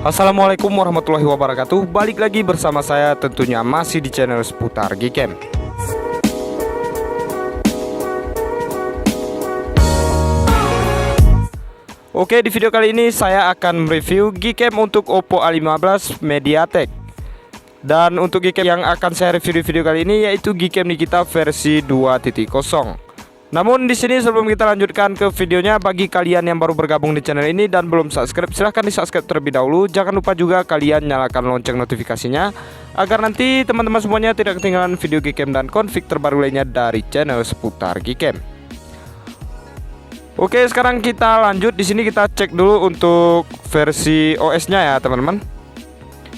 Assalamualaikum warahmatullahi wabarakatuh. Balik lagi bersama saya tentunya masih di channel seputar Gcam. Oke, di video kali ini saya akan mereview Gcam untuk Oppo A15 MediaTek. Dan untuk Gcam yang akan saya review di video kali ini yaitu Gcam Nikita versi 2.0. Namun di sini sebelum kita lanjutkan ke videonya, bagi kalian yang baru bergabung di channel ini dan belum subscribe, silahkan di subscribe terlebih dahulu. Jangan lupa juga kalian nyalakan lonceng notifikasinya agar nanti teman-teman semuanya tidak ketinggalan video Gcam dan config terbaru lainnya dari channel seputar Gcam. Oke, sekarang kita lanjut. Di sini kita cek dulu untuk versi OS-nya ya teman-teman.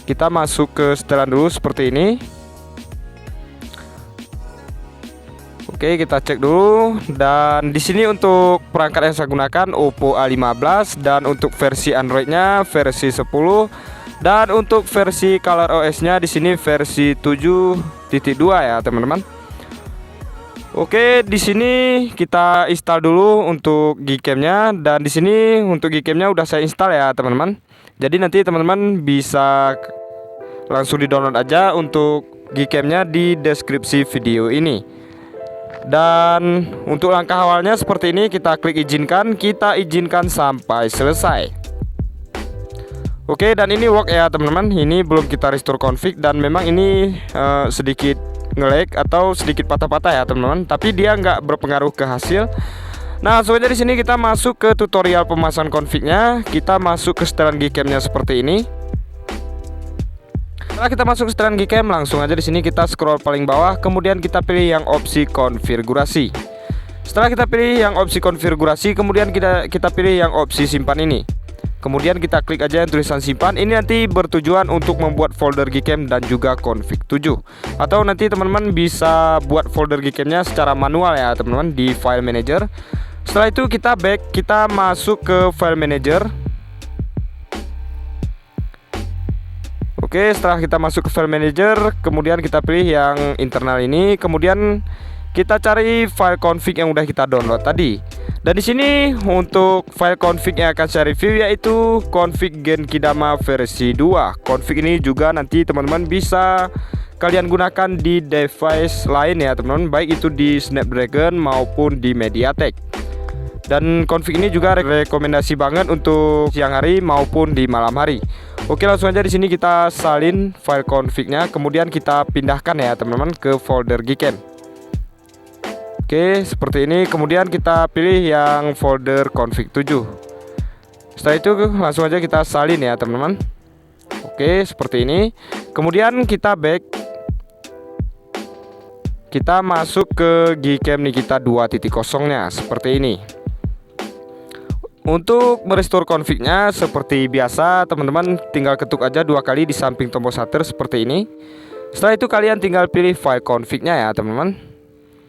Kita masuk ke setelan dulu seperti ini. Oke, kita cek dulu. Dan di sini untuk perangkat yang saya gunakan Oppo A15, dan untuk versi Android-nya versi 10, dan untuk versi Color OS-nya di sini versi 7.2 ya teman-teman. Oke, di sini kita install dulu untuk Gcam-nya, dan di sini untuk Gcam-nya udah saya install ya teman-teman. Jadi nanti teman-teman bisa langsung di-download aja untuk Gcam-nya di deskripsi video ini. Dan untuk langkah awalnya seperti ini, kita klik izinkan, kita izinkan sampai selesai. Oke, dan ini work ya teman-teman. Ini belum kita restore config, dan memang ini sedikit nge-lag atau sedikit patah-patah ya teman-teman, tapi dia nggak berpengaruh ke hasil. Nah, langsung aja di sini kita masuk ke tutorial pemasangan config-nya. Kita masuk ke setelan Gcam-nya seperti ini. Setelah kita masuk ke setelan Gcam, langsung aja di sini kita scroll paling bawah, kemudian kita pilih yang opsi konfigurasi. Setelah kita pilih yang opsi konfigurasi, kemudian kita pilih yang opsi simpan ini. Kemudian kita klik aja yang tulisan simpan. Ini nanti bertujuan untuk membuat folder Gcam dan juga config 7. Atau nanti teman-teman bisa buat folder Gcam-nya secara manual ya teman-teman di file manager. Setelah itu kita back, kita masuk ke file manager. Oke, setelah kita masuk ke file manager, kemudian kita pilih yang internal ini, kemudian kita cari file config yang udah kita download tadi. Dan di sini untuk file config yang akan saya review yaitu config Genkidama versi 2. Config ini juga nanti teman-teman bisa kalian gunakan di device lain ya teman-teman, baik itu di Snapdragon maupun di MediaTek. Dan config ini juga rekomendasi banget untuk siang hari maupun di malam hari. Oke, langsung aja di sini kita salin file config-nya, kemudian kita pindahkan ya teman-teman ke folder Gcam. Oke, seperti ini. Kemudian kita pilih yang folder config 7. Setelah itu langsung aja kita salin ya teman-teman. Oke, seperti ini. Kemudian kita back. Kita masuk ke Gcam Nikita 2.0-nya seperti ini. Untuk merestore config-nya seperti biasa teman-teman tinggal ketuk aja 2 kali di samping tombol shutter seperti ini. Setelah itu kalian tinggal pilih file config-nya ya teman-teman.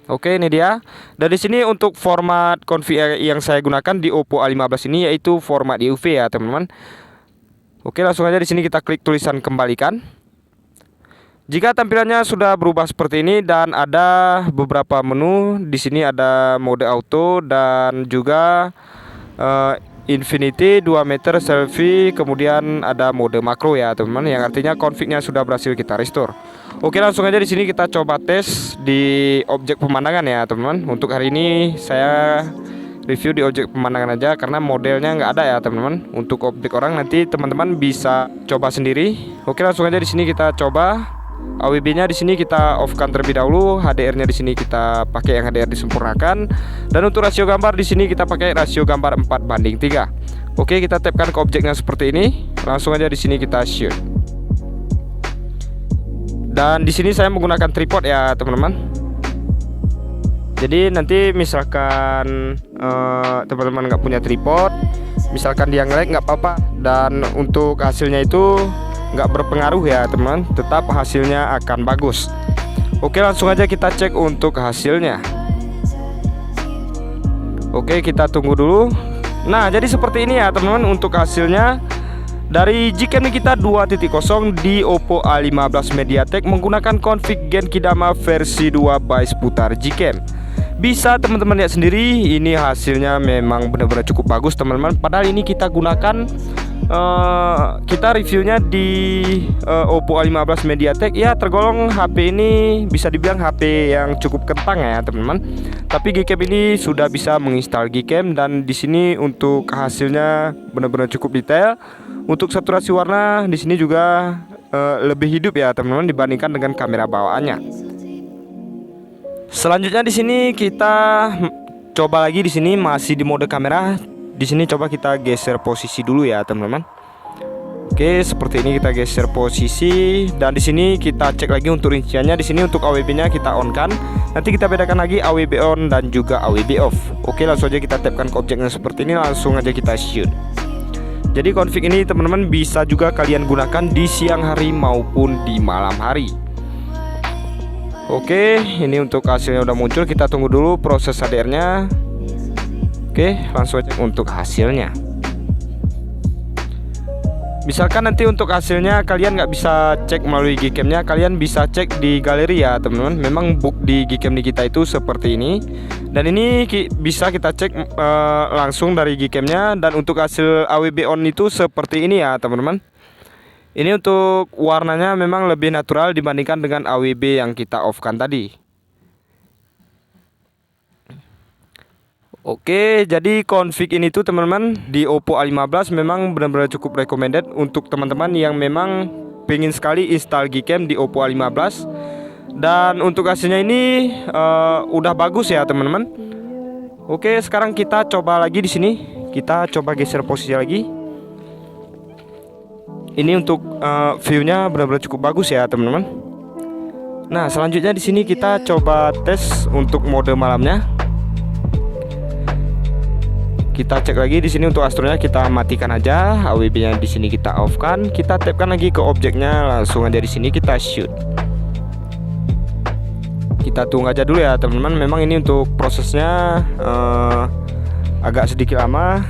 Oke, ini dia. Dan di sini untuk format config yang saya gunakan di Oppo A15 ini yaitu format EUV ya teman-teman. Oke, langsung aja di sini kita klik tulisan kembalikan. Jika tampilannya sudah berubah seperti ini dan ada beberapa menu, di sini ada mode auto dan juga Infinity 2 meter selfie, kemudian ada mode makro ya teman-teman, yang artinya config-nya sudah berhasil kita restore. Oke, langsung aja di sini kita coba tes di objek pemandangan ya teman-teman. Untuk hari ini saya review di objek pemandangan aja karena modelnya nggak ada ya teman-teman. Untuk objek orang nanti teman-teman bisa coba sendiri. Oke, langsung aja di sini kita coba. AWB-nya di sini kita off-kan terlebih dahulu, HDR-nya di sini kita pakai yang HDR disempurnakan, dan untuk rasio gambar di sini kita pakai rasio gambar 4:3. Oke, kita tapkan ke objeknya seperti ini. Langsung aja di sini kita shoot. Dan di sini saya menggunakan tripod ya teman-teman. Jadi nanti misalkan teman-teman nggak punya tripod, misalkan dia nge-lag nggak apa-apa, dan untuk hasilnya itu nggak berpengaruh ya teman, tetap hasilnya akan bagus. Oke, langsung aja kita cek untuk hasilnya. Oke, kita tunggu dulu. Nah, jadi seperti ini ya teman-teman untuk hasilnya dari Gcam Nikita 2.0 di Oppo A15 MediaTek menggunakan config Genkidama versi 2 by seputar Gcam. Bisa teman-teman lihat sendiri, ini hasilnya memang benar-benar cukup bagus teman-teman. Padahal ini kita gunakan kita reviewnya di Oppo A15 MediaTek. Ya, tergolong HP ini bisa dibilang HP yang cukup kentang ya teman-teman. Tapi Gcam ini sudah bisa menginstal Gcam, dan di sini untuk hasilnya benar-benar cukup detail. Untuk saturasi warna di sini juga lebih hidup ya teman-teman dibandingkan dengan kamera bawaannya. Selanjutnya di sini kita coba lagi, di sini masih di mode kamera. Di sini coba kita geser posisi dulu ya teman-teman. Oke, seperti ini kita geser posisi, dan di sini kita cek lagi untuk rinciannya. Di sini untuk AWB-nya kita on kan. Nanti kita bedakan lagi AWB on dan juga AWB off. Oke, langsung aja kita tapkan ke objeknya seperti ini, langsung aja kita shoot. Jadi config ini teman-teman bisa juga kalian gunakan di siang hari maupun di malam hari. Oke, ini untuk hasilnya udah muncul. Kita tunggu dulu proses HDR-nya. Oke, langsung aja untuk hasilnya. Misalkan nanti untuk hasilnya kalian nggak bisa cek melalui Gcam-nya, kalian bisa cek di galeri ya teman-teman. Memang book di Gcam di kita itu seperti ini, dan ini bisa kita cek langsung dari Gcam-nya. Dan untuk hasil AWB on itu seperti ini ya teman-teman. Ini untuk warnanya memang lebih natural dibandingkan dengan AWB yang kita off kan tadi. Oke, jadi config ini tuh teman-teman di Oppo A15 memang benar-benar cukup recommended untuk teman-teman yang memang pengen sekali install Gcam di Oppo A15. Dan untuk hasilnya ini udah bagus ya teman-teman. Oke, sekarang kita coba lagi di sini. Kita coba geser posisi lagi. Ini untuk view-nya benar-benar cukup bagus ya teman-teman. Nah, selanjutnya di sini kita coba tes untuk mode malamnya. Kita cek lagi di sini untuk astronya kita matikan aja, AWB-nya di sini kita off kan. Kita tapkan lagi ke objeknya, langsung aja di sini kita shoot. Kita tunggu aja dulu ya teman-teman. Memang ini untuk prosesnya agak sedikit lama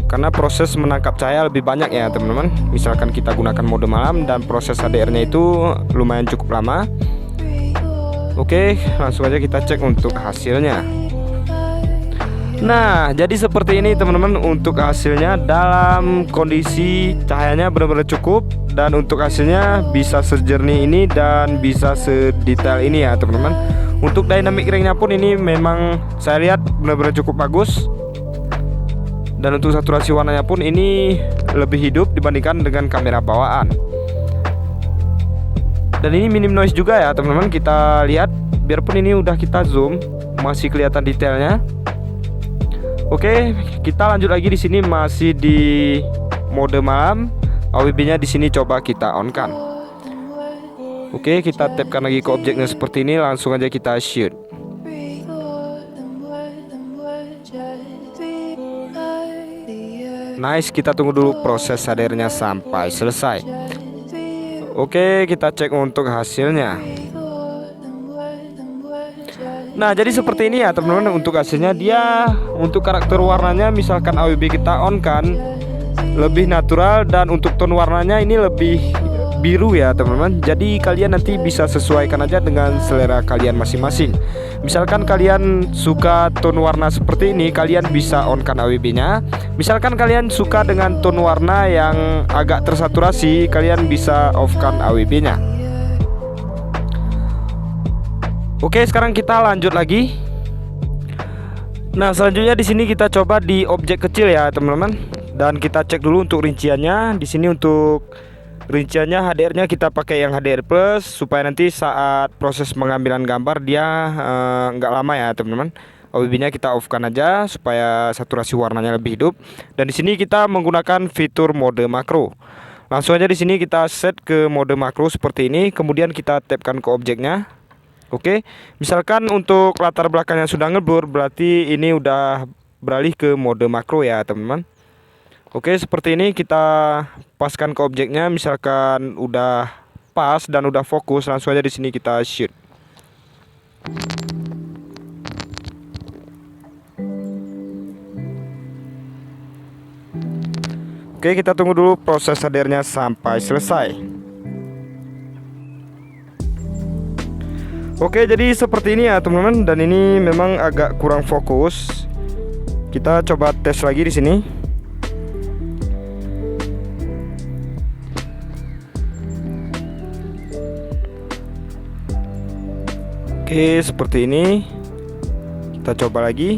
karena proses menangkap cahaya lebih banyak ya teman-teman. Misalkan kita gunakan mode malam dan proses HDR-nya itu lumayan cukup lama. Oke, langsung aja kita cek untuk hasilnya. Nah, jadi seperti ini teman-teman untuk hasilnya. Dalam kondisi cahayanya benar-benar cukup, dan untuk hasilnya bisa sejernih ini dan bisa sedetail ini ya teman-teman. Untuk dynamic range-nya pun ini memang saya lihat benar-benar cukup bagus. Dan untuk saturasi warnanya pun ini lebih hidup dibandingkan dengan kamera bawaan. Dan ini minim noise juga ya teman-teman. Kita lihat, biarpun ini udah kita zoom masih kelihatan detailnya. Oke, kita lanjut lagi di sini masih di mode malam. AWB-nya di sini coba kita on kan. Oke, kita tapkan lagi ke objeknya seperti ini, langsung aja kita shoot. Nice, kita tunggu dulu proses HDR-nya sampai selesai. Oke, kita cek untuk hasilnya. Nah, jadi seperti ini ya teman-teman untuk hasilnya. Dia untuk karakter warnanya misalkan AWB kita on kan, lebih natural, dan untuk tone warnanya ini lebih biru ya teman-teman. Jadi kalian nanti bisa sesuaikan aja dengan selera kalian masing-masing. Misalkan kalian suka tone warna seperti ini, kalian bisa on kan AWB-nya. Misalkan kalian suka dengan tone warna yang agak tersaturasi, kalian bisa off kan AWB-nya. Oke, sekarang kita lanjut lagi. Nah, selanjutnya di sini kita coba di objek kecil ya teman-teman, dan kita cek dulu untuk rinciannya. Di sini untuk rinciannya HDR-nya kita pakai yang HDR plus supaya nanti saat proses pengambilan gambar dia nggak lama ya teman-teman. AWB-nya kita off kan aja supaya saturasi warnanya lebih hidup. Dan di sini kita menggunakan fitur mode makro. Langsung aja di sini kita set ke mode makro seperti ini, kemudian kita tapkan ke objeknya. Oke, misalkan untuk latar belakangnya sudah ngeblur, berarti ini udah beralih ke mode makro ya teman-teman. Oke, seperti ini kita paskan ke objeknya. Misalkan udah pas dan udah fokus, langsung aja di sini kita shoot. Oke, kita tunggu dulu proses HDR-nya sampai selesai. Oke, jadi seperti ini ya teman-teman, dan ini memang agak kurang fokus. Kita coba tes lagi di sini. Oke, seperti ini. Kita coba lagi.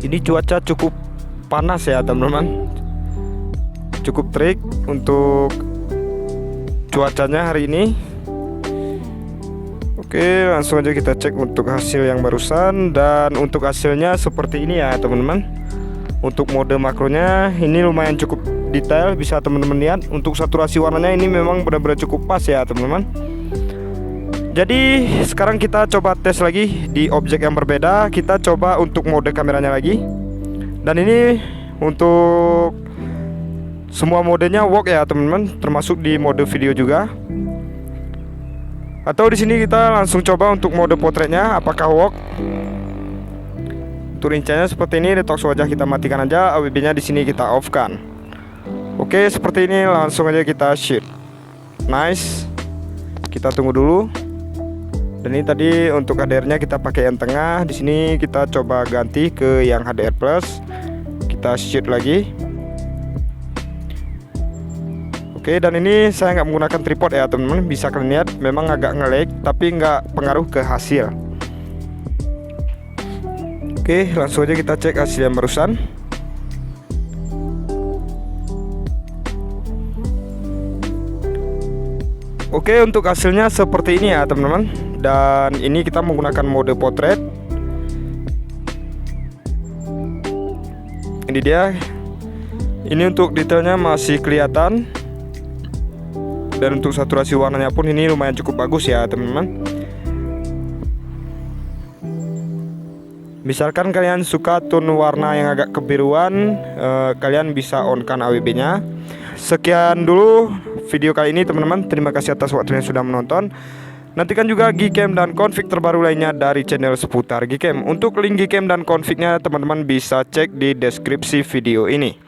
Ini cuaca cukup panas ya teman-teman, cukup terik untuk cuacanya hari ini. Oke, langsung aja kita cek untuk hasil yang barusan. Dan untuk hasilnya seperti ini ya teman-teman. Untuk mode makronya ini lumayan cukup detail, bisa teman-teman lihat. Untuk saturasi warnanya ini memang benar-benar cukup pas ya teman-teman. Jadi sekarang kita coba tes lagi di objek yang berbeda. Kita coba untuk mode kameranya lagi. Dan ini untuk semua modenya work ya teman-teman, termasuk di mode video juga. Atau di sini kita langsung coba untuk mode potretnya apakah work. Untuk rinciannya seperti ini. Detox wajah kita matikan aja, AWB-nya di sini kita off kan. Oke, seperti ini langsung aja kita shoot. Nice. Kita tunggu dulu. Dan ini tadi untuk HDR-nya kita pakai yang tengah. Di sini kita coba ganti ke yang HDR plus. Kita shoot lagi. Oke, dan ini saya nggak menggunakan tripod ya teman-teman. Bisa kalian lihat memang agak nge-lag, tapi nggak pengaruh ke hasil. Oke, langsung aja kita cek hasil yang barusan. Oke, untuk hasilnya seperti ini ya teman-teman. Dan ini kita menggunakan mode potret. Ini dia. Ini untuk detailnya masih kelihatan. Dan untuk saturasi warnanya pun ini lumayan cukup bagus ya teman-teman. Misalkan kalian suka tone warna yang agak kebiruan, kalian bisa on kan AWB-nya. Sekian dulu video kali ini teman-teman. Terima kasih atas waktunya sudah menonton. Nantikan juga Gcam dan config terbaru lainnya dari channel seputar Gcam. Untuk link Gcam dan confignya teman-teman bisa cek di deskripsi video ini.